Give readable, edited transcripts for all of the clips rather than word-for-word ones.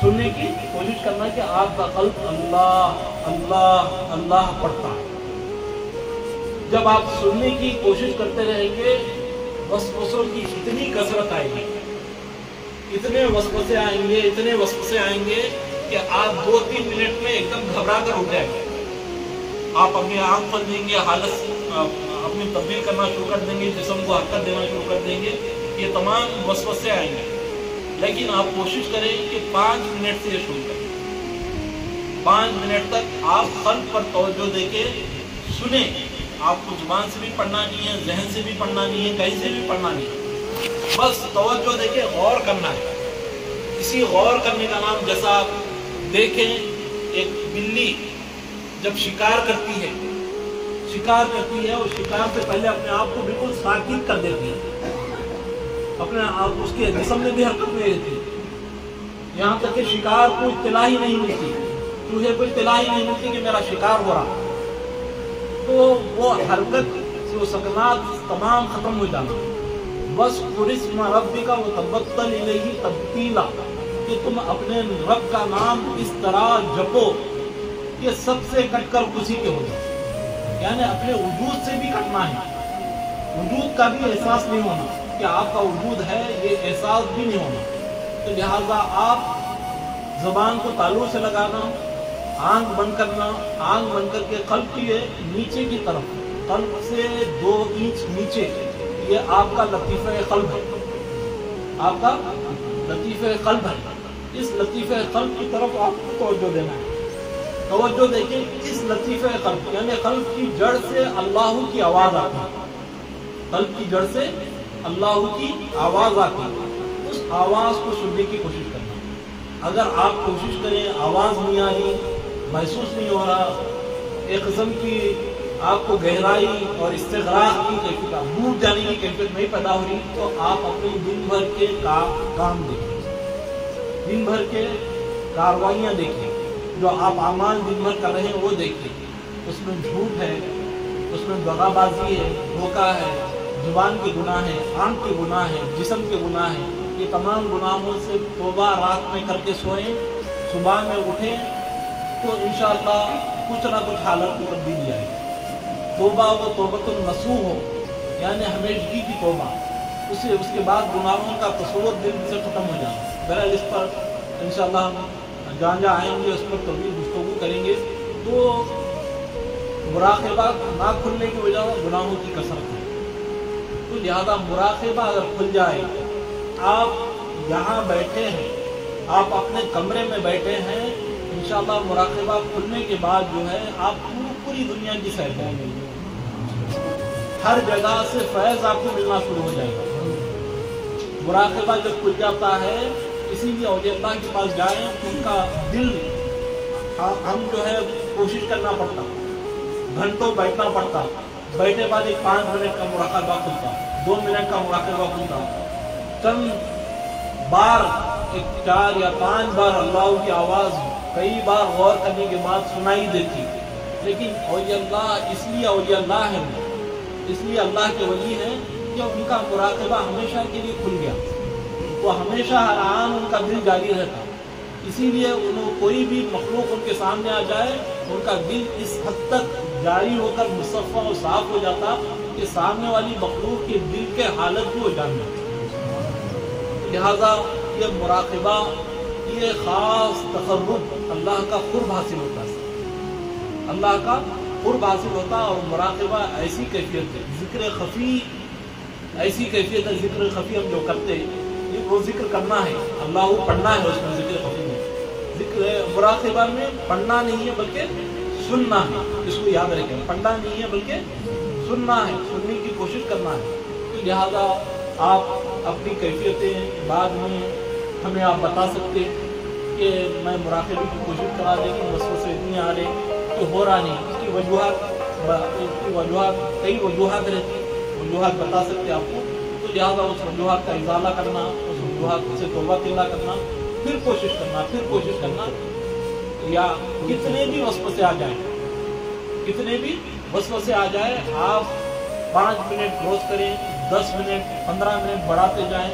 سننے کی کوشش کرنا کہ آپ کا قلب اللہ اللہ اللہ پڑھتا ہے۔ جب آپ سننے کی کوشش کرتے رہیں گے وسوسوں کی اتنی کثرت آئے گی، اتنے وسوسے آئیں گے، اتنے وسوسے آئیں گے کہ آپ 2-3 منٹ میں ایک دم گھبرا کر اٹھ جائیں گے۔ آپ اپنی آنکھ بند دیں گے، حالت اپنی تبدیل کرنا شروع کر دیں گے، جسم کو حرکت دینا شروع کر دیں گے، یہ تمام وسوسے آئیں گے۔ لیکن آپ کوشش کریں کہ 5 منٹ سے یہ شروع کریں۔ 5 منٹ تک آپ قلب پر توجہ دے کے سنیں۔ آپ کو زبان سے بھی پڑھنا نہیں ہے، ذہن سے بھی پڑھنا نہیں ہے، کہیں سے بھی پڑھنا نہیں ہے، بس توجہ دے کے غور کرنا ہے۔ اسی غور کرنے کا نام، جیسا آپ دیکھیں ایک بلی جب شکار کرتی ہے اور شکار سے پہلے اپنے آپ کو بالکل ساکت کر دیتی ہے، اپنے آپ اس کے جسم میں بھی حرکت نہیں رہتی، یہاں تک کہ شکار کو اطلاع ہی نہیں ملتی، چوہے کو اطلاع ہی نہیں ملتی کہ میرا شکار ہو رہا، تو وہ حرکت وہ سکنات تمام ختم ہو جانا۔ بس اسم ربک وتبتل الیہ تبتیلا، کہ تم اپنے رب کا نام اس طرح جپو کہ سب سے کٹ کر اسی کے ہو جائے، یعنی اپنے وجود سے بھی کٹنا ہے، وجود کا بھی احساس نہیں ہونا کہ آپ کا وجود ہے، یہ احساس بھی نہیں ہونا۔ تو لہذا آپ زبان کو تالو سے لگانا، آنکھ بند کرنا، آنکھ بند کر کے قلب کی نیچے کی طرف، قلب سے 2 انچ نیچے، یہ آپ کا لطیفہ قلب ہے، آپ کا لطیفہ قلب ہے۔ اس لطیفہ قلب کی طرف آپ کو توجہ دینا ہے۔ توجہ دیکھیں اس لطیفہ قلب، یعنی قلب کی جڑ سے اللہ کی آواز آتی ہے، قلب کی جڑ سے اللہ کی آواز آتی ہے، اس آواز کو سننے کی کوشش کرنا۔ اگر آپ کوشش کریں آواز نہیں آ رہی، محسوس نہیں ہو رہا، ایک قسم کی آپ کو گہرائی اور استغراق کی کیفیت، ڈوب جانے کی کیفیت نہیں پیدا ہو رہی، تو آپ اپنے دن بھر کے کام دیکھیں، دن بھر کے کاروائیاں دیکھیں، جو آپ اعمال دن بھر کر رہے ہیں وہ دیکھیں، اس میں جھوٹ ہے، اس میں دغا بازی ہے، دھوکہ ہے، زبان کے گناہ ہے، آنکھ کے گناہ ہے، جسم کے گناہ ہے، یہ تمام گناہوں سے توبہ رات میں کر کے سوئیں، صبح میں اٹھیں تو انشاءاللہ کچھ نہ کچھ حالت میں تبدیلی آئے گی۔ توبہ وہ توبۃ النصوح ہو، یعنی ہمیشگی کی توبہ، اس کے بعد گناہوں کا تصور دل سے ختم ہو جانا۔ بہرحال اس پر انشاءاللہ ہم جہاں آئیں گے اس پر طویل گفتگو کریں گے۔ تو مراقبہ نہ کھلنے کی وجہ گناہوں کی کثرت ہے، تو لہذا مراقبہ اگر کھل جائے، آپ یہاں بیٹھے ہیں، آپ اپنے کمرے میں بیٹھے ہیں، انشاءاللہ مراقبہ کھلنے کے بعد جو ہے آپ پوری دنیا کی سیر کریں گے، ہر جگہ سے فیض آپ کو ملنا شروع ہو جائے گا۔ مراقبہ جب کھل جاتا ہے، اسی لیے اولیاء اللہ کے پاس جائیں، ان کا دل ہم جو ہے کوشش کرنا پڑتا، گھنٹوں بیٹھنا پڑتا، بیٹھے بعد ایک 5 منٹ کا مراقبہ کھلتا، 2 منٹ کا مراقبہ کھلتا، چند بار 4 یا 5 بار اللہ کی آواز کئی بار غور کرنے کے بعد سنائی دیتی۔ لیکن اولیاء اللہ اس لیے اولیاء اللہ ہیں، اس لیے اللہ کے ولی ہیں کہ ان کا مراقبہ ہمیشہ کے لیے کھل گیا، وہ ہمیشہ ہر آن ان کا دل جاری رہتا، اسی لیے کوئی بھی مخلوق ان کے سامنے آ جائے، ان کا دل اس حد تک جاری ہو کر مصفا اور صاف ہو جاتا کہ سامنے والی مخلوق کے دل کے حالت بھی وہ جان جاتی۔ لہذا یہ مراقبہ، یہ خاص تقرب، اللہ کا قرب حاصل ہوتا ہے، اللہ کا قرب حاصل ہوتا، اور مراقبہ ایسی کیفیت ہے، ذکر خفی ایسی کیفیت ہے، ذکر خفی ہم جو کرتے ہیں وہ ذکر کرنا ہے، اللہ پڑھنا ہے، اس میں ذکر خفی میں ذکر مراقبہ میں پڑھنا نہیں ہے بلکہ سننا ہے، اس کو یاد رکھیں، پڑھنا نہیں ہے بلکہ سننا ہے، سننے کی کوشش کرنا ہے۔ تو لہذا آپ اپنی کیفیتیں بعد میں ہمیں آپ بتا سکتے کہ میں مراقبے کی کوشش کرا، لیکن وسوسے اتنے آ رہے کہ ہو رہا نہیں، اس کی وجوہات کئی وجوہات رہتی، وجوہات بتا سکتے آپ کو۔ تو لہٰذا اس وجوہات کا ازالہ کرنا، اس وجوہات سے توبہ اللہ کرنا، پھر کوشش کرنا، یا کتنے بھی وسوسے آ جائیں، کتنے بھی وسوسے آ جائے، آپ 5 منٹ روز کریں، 10 منٹ 15 منٹ بڑھاتے جائیں،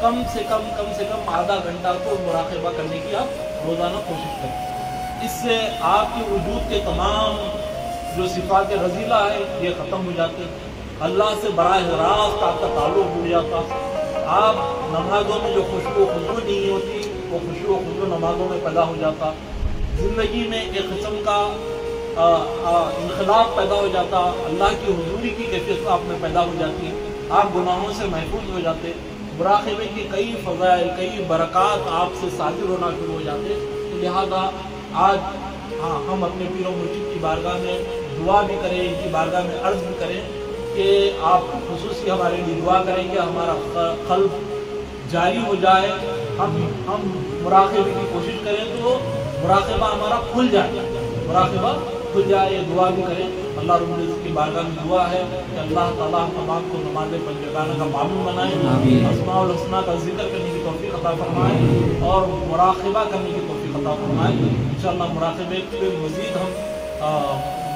کم سے کم آدھا گھنٹہ کو مراقبہ کرنے کی آپ روزانہ کوشش کریں. اس سے آپ کی وجود کے تمام جو صفات رضیلہ ہے یہ ختم ہو جاتے ہیں. اللہ سے براہ راست آپ کا تعلق جڑ جاتا. آپ نمازوں میں جو خوشبو نہیں ہوتی وہ خوشبو نمازوں میں پیدا ہو جاتا. زندگی میں ایک قسم کا انقلاب پیدا ہو جاتا. اللہ کی حضوری کی کیفیت آپ میں پیدا ہو جاتی. آپ گناہوں سے محفوظ ہو جاتے. مراقبے کی کئی فضائل کئی برکات آپ سے صادر ہونا شروع ہو جاتے. لہذا آج ہم اپنے پیر و مرشد کی بارگاہ میں دعا بھی کریں, ان کی بارگاہ میں عرض بھی کریں کہ آپ خصوصی ہمارے لیے دعا کریں کہ ہمارا قلب جاری ہو جائے. ہم مراقبے کی کوشش کریں تو مراقبہ ہمارا کھل جائے. یہ دعا بھی کریں. اللہ رب العزت کی بارگاہ میں دعا ہے کہ اللہ تعالیٰ ہم تمام کو نماز پنجگانہ کا معمول بنائے, اسماء الحسنہ کا ذکر کرنے کی توفیق عطا فرمائے اور مراقبہ کرنے کی توفیق عطا فرمائے. انشاءاللہ مراقبے پہ مزید ہم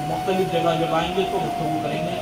مختلف جگہ جب آئیں گے تو گفتگو کریں گے.